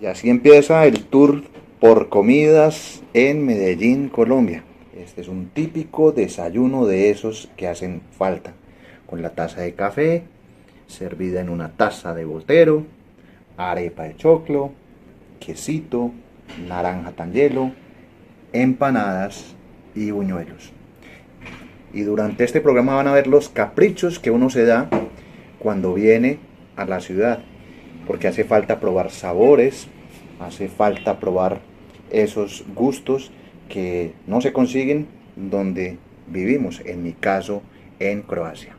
Y así empieza el tour por comidas en Medellín, Colombia. Este es un típico desayuno de esos que hacen falta, con la taza de café, servida en una taza de botero, arepa de choclo, quesito, naranja tangelo, empanadas y buñuelos. Y durante este programa van a ver los caprichos que uno se da cuando viene a la ciudad, porque hace falta probar sabores, hace falta probar esos gustos que no se consiguen donde vivimos, en mi caso en Croacia.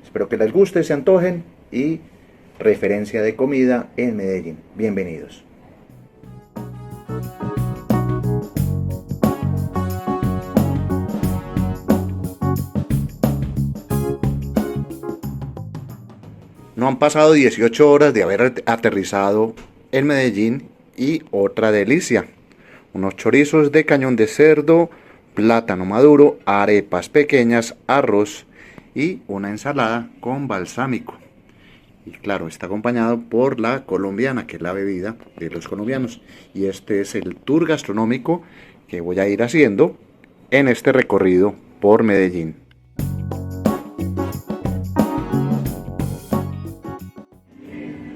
Espero que les guste, se antojen y referencia de comida en Medellín. Bienvenidos. No han pasado 18 horas de haber aterrizado en Medellín y otra delicia. Unos chorizos de cañón de cerdo, plátano maduro, arepas pequeñas, arroz y una ensalada con balsámico. Y claro, está acompañado por la colombiana, que es la bebida de los colombianos. Y este es el tour gastronómico que voy a ir haciendo en este recorrido por Medellín.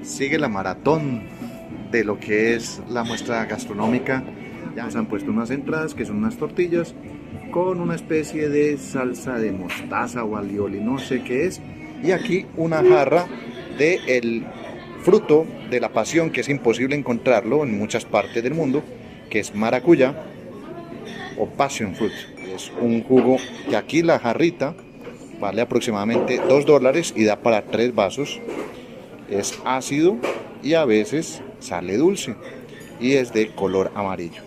Sigue la maratón de lo que es la muestra gastronómica. Ya nos han puesto unas entradas que son unas tortillas con una especie de salsa de mostaza o alioli, no sé qué es. Y aquí una jarra de el fruto de la pasión, que es imposible encontrarlo en muchas partes del mundo, que es maracuyá o passion fruit. Es un jugo que aquí la jarrita vale aproximadamente $2 y da para 3 vasos. Es ácido y a veces sale dulce y es de color amarillo.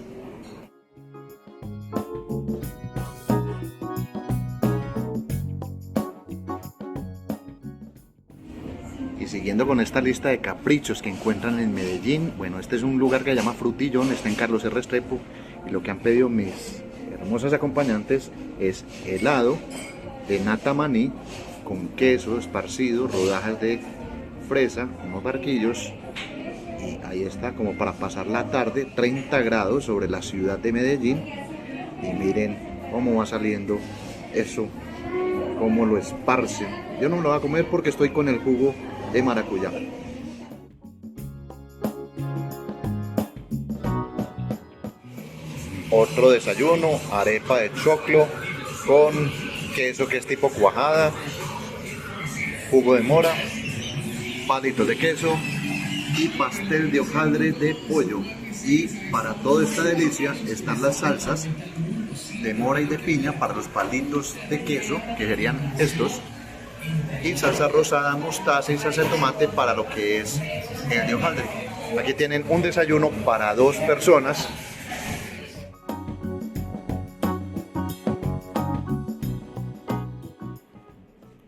Y siguiendo con esta lista de caprichos que encuentran en Medellín, bueno, este es un lugar que se llama Frutillón, está en Carlos R. Restrepo, y lo que han pedido mis hermosas acompañantes es helado de nata maní con queso esparcido, rodajas de fresa, unos barquillos, y ahí está, como para pasar la tarde. 30 grados sobre la ciudad de Medellín, y miren cómo va saliendo eso, cómo lo esparcen. Yo no me lo voy a comer porque estoy con el jugo de maracuyá. Otro desayuno, arepa de choclo con queso que es tipo cuajada, jugo de mora, palitos de queso y pastel de hojaldre de pollo. Y para toda esta delicia están las salsas de mora y de piña para los palitos de queso, que serían estos, y salsa rosada, mostaza y salsa de tomate para lo que es el de hojaldre. Aquí tienen un desayuno para 2 personas.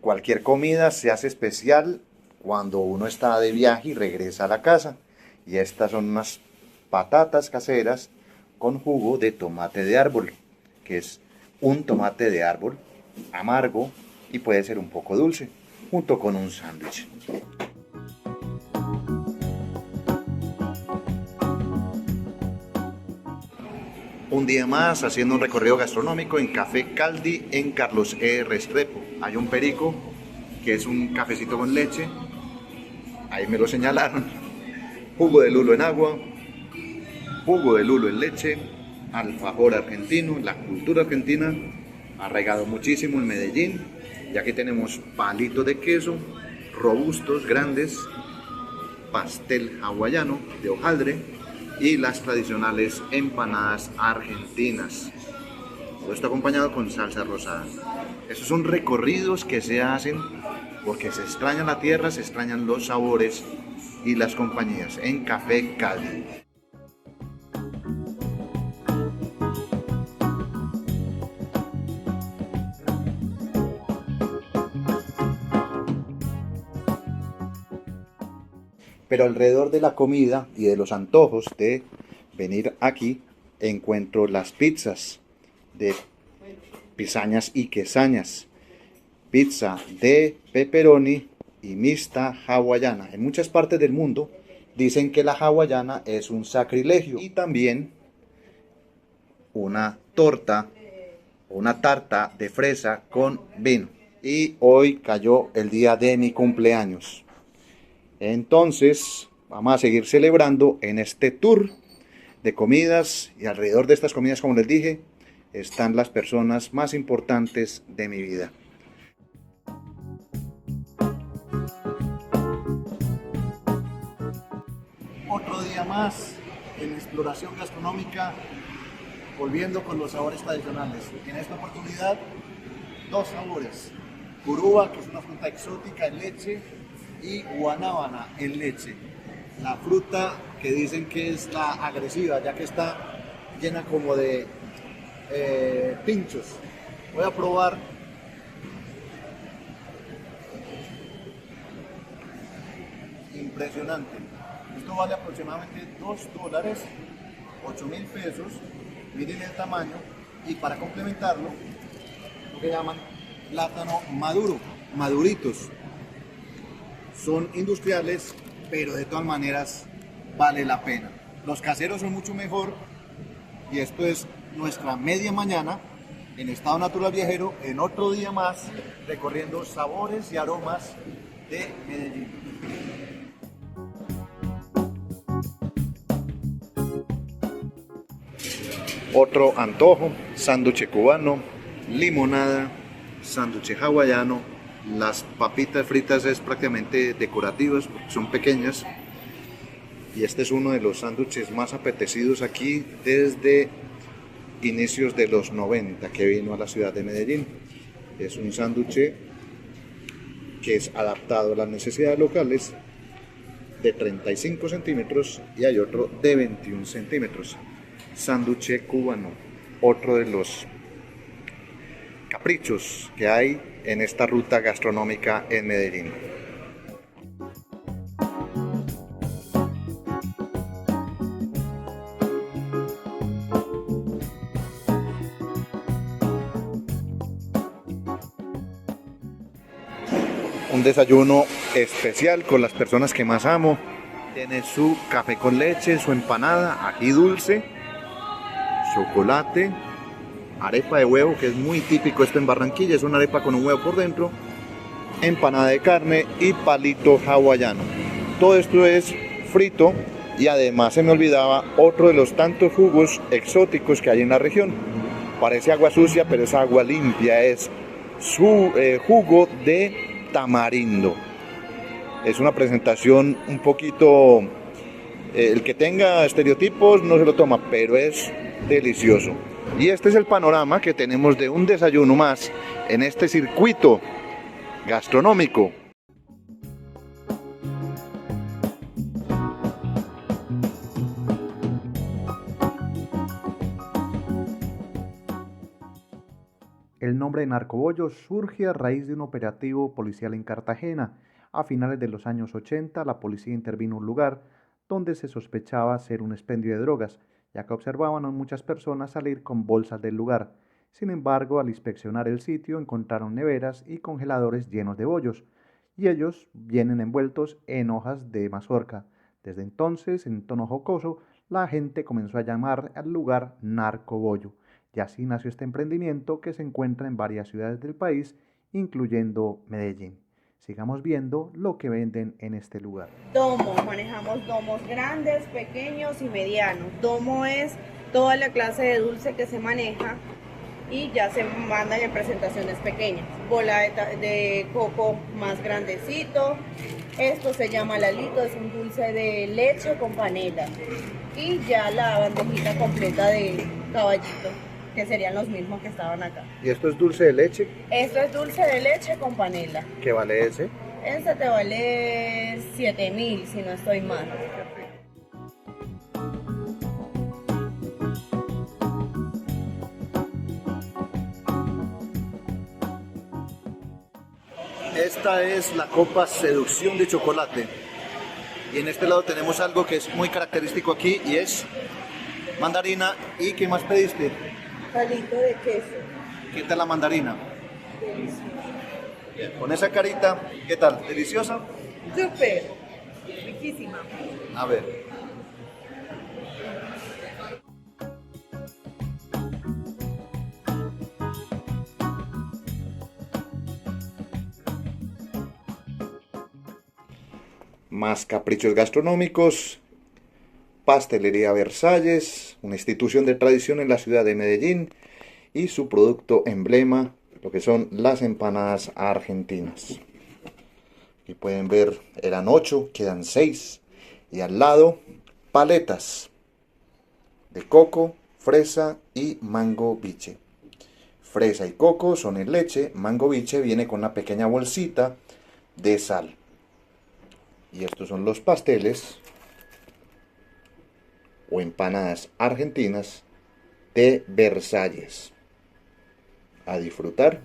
Cualquier comida se hace especial cuando uno está de viaje y regresa a la casa. Y estas son unas patatas caseras con jugo de tomate de árbol, que es un tomate de árbol amargo y puede ser un poco dulce, junto con un sándwich. Un día más haciendo un recorrido gastronómico en Café Caldi en Carlos E. Restrepo. Hay un perico que es un cafecito con leche, ahí me lo señalaron, jugo de lulo en agua, jugo de lulo en leche, alfajor argentino. La cultura argentina ha arraigado muchísimo en Medellín, y aquí tenemos palitos de queso, robustos, grandes, pastel hawaiano de hojaldre y las tradicionales empanadas argentinas. Todo esto acompañado con salsa rosada. Esos son recorridos que se hacen porque se extraña la tierra, se extrañan los sabores y las compañías en Café Caldi. Pero alrededor de la comida y de los antojos de venir aquí, encuentro las pizzas de pisañas y quesañas, pizza de pepperoni y mixta hawaiana. En muchas partes del mundo Dicen que la hawaiana es un sacrilegio. Y también una torta o una tarta de fresa con vino. Y hoy cayó el día de mi cumpleaños. Entonces vamos a seguir celebrando en este tour de comidas, y alrededor de estas comidas, como les dije, están las personas más importantes de mi vida. Otro día más en exploración gastronómica, volviendo con los sabores tradicionales. En esta oportunidad, dos sabores: curuba, que es una fruta exótica en leche, y guanábana en leche. La fruta que dicen que es la agresiva, ya que está llena como de pinchos. Voy a probar. Impresionante. Esto vale aproximadamente $2, 8.000 pesos. Miren el tamaño. Y para complementarlo, lo que llaman plátano maduro, maduritos. Son industriales, pero de todas maneras vale la pena. Los caseros son mucho mejor. Y esto es nuestra media mañana en Estado Natural Viajero, en otro día más, recorriendo sabores y aromas de Medellín. Otro antojo: sándwich cubano, limonada, sándwich hawaiano. Las papitas fritas es prácticamente decorativas, son pequeñas. Y este es uno de los sándwiches más apetecidos aquí desde inicios de los 90 que vino a la ciudad de Medellín. Es un sándwich que es adaptado a las necesidades locales, de 35 centímetros, y hay otro de 21 centímetros. Sándwich cubano, otro de los caprichos que hay en esta ruta gastronómica en Medellín. Un desayuno especial con las personas que más amo. Tiene su café con leche, su empanada, ají dulce, chocolate, arepa de huevo, que es muy típico esto en Barranquilla, es una arepa con un huevo por dentro, empanada de carne y palito hawaiano. Todo esto es frito, y además se me olvidaba otro de los tantos jugos exóticos que hay en la región. Parece agua sucia, pero es agua limpia, es su jugo de tamarindo. Es una presentación un poquito, el que tenga estereotipos no se lo toma, pero es delicioso. Y este es el panorama que tenemos de un desayuno más en este circuito gastronómico. El nombre de Narcobollo surge a raíz de un operativo policial en Cartagena. A finales de los años 80, la policía intervino en un lugar donde se sospechaba ser un expendio de drogas, ya que observaban a muchas personas salir con bolsas del lugar. Sin embargo, al inspeccionar el sitio, encontraron neveras y congeladores llenos de bollos, y ellos vienen envueltos en hojas de mazorca. Desde entonces, en tono jocoso, la gente comenzó a llamar al lugar Narcobollo. Y así nació este emprendimiento, que se encuentra en varias ciudades del país, incluyendo Medellín. Sigamos viendo lo que venden en este lugar. Domo, manejamos domos grandes, pequeños y medianos. Domo es toda la clase de dulce que se maneja y ya se mandan en presentaciones pequeñas. Bola de coco más grandecito. Esto se llama lalito, es un dulce de leche con panela. Y ya la bandejita completa de caballito, que serían los mismos que estaban acá. ¿Y esto es dulce de leche? Esto es dulce de leche con panela. ¿Qué vale ese? Este te vale 7.000 si no estoy mal. Esta es la copa Seducción de chocolate. Y en este lado tenemos algo que es muy característico aquí, y es mandarina. ¿Y qué más pediste? Palito de queso. ¿Qué tal la mandarina? Delicioso. Bien, con esa carita, ¿qué tal? ¿Deliciosa? Súper. Riquísima. A ver. Más caprichos gastronómicos. Pastelería Versalles, una institución de tradición en la ciudad de Medellín, y su producto emblema, lo que son las empanadas argentinas. Aquí pueden ver, eran 8, quedan 6. Y al lado, paletas de coco, fresa y mango biche. Fresa y coco son en leche, mango biche viene con una pequeña bolsita de sal. Y estos son los pasteles o empanadas argentinas de Versalles. A disfrutar.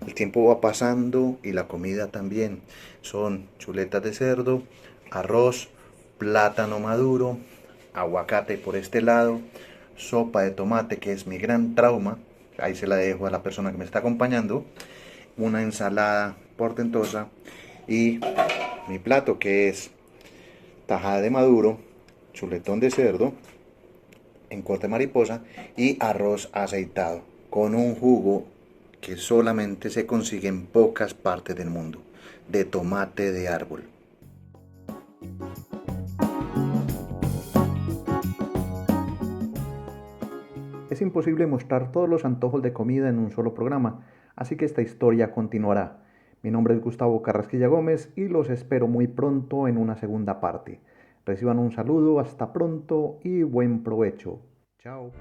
El tiempo va pasando y la comida también. Son chuletas de cerdo, arroz, plátano maduro, aguacate por este lado, sopa de tomate, que es mi gran trauma. Ahí se la dejo a la persona que me está acompañando. Una ensalada portentosa y mi plato, que es tajada de maduro, chuletón de cerdo en corte mariposa y arroz aceitado con un jugo que solamente se consigue en pocas partes del mundo, de tomate de árbol. Es imposible mostrar todos los antojos de comida en un solo programa, así que esta historia continuará. Mi nombre es Gustavo Carrasquilla Gómez y los espero muy pronto en una segunda parte. Reciban un saludo, hasta pronto y buen provecho. Chao.